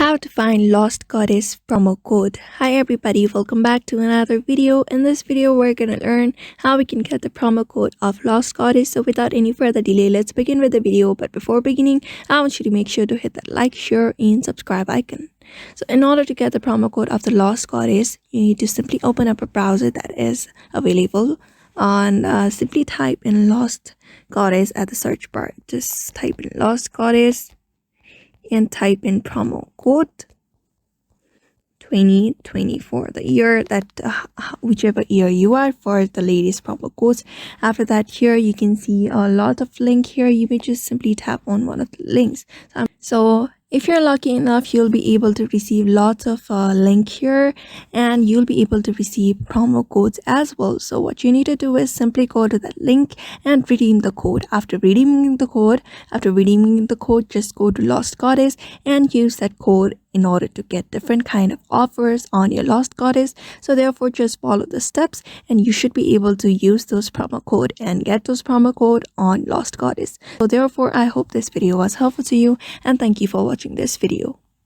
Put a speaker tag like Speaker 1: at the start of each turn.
Speaker 1: How to find Lost Goddess promo code. Hi everybody, welcome back to another video. In this video we're gonna learn how we can get the promo code of Lost Goddess. So without any further delay, let's begin with the video. But before beginning, I want you to make sure to hit that like, share and subscribe icon. So in order to get the promo code of the Lost Goddess, you need to simply open up a browser that is available on simply type in Lost Goddess at the search bar. Just type in Lost Goddess and type in promo code 2024, the year that whichever year you are for the latest promo codes. After that, here you can see a lot of link here. You may just simply tap on one of the links. So if you're lucky enough, you'll be able to receive lots of link here, and you'll be able to receive promo codes as well. So what you need to do is simply go to that link and redeem the code. After redeeming the code, just go to Lost Goddess and use that code in order to get different kind of offers on your Lost Goddess. So therefore, just follow the steps and you should be able to use those promo code and get those promo code on Lost Goddess. So therefore, I hope this video was helpful to you, and thank you for watching this video.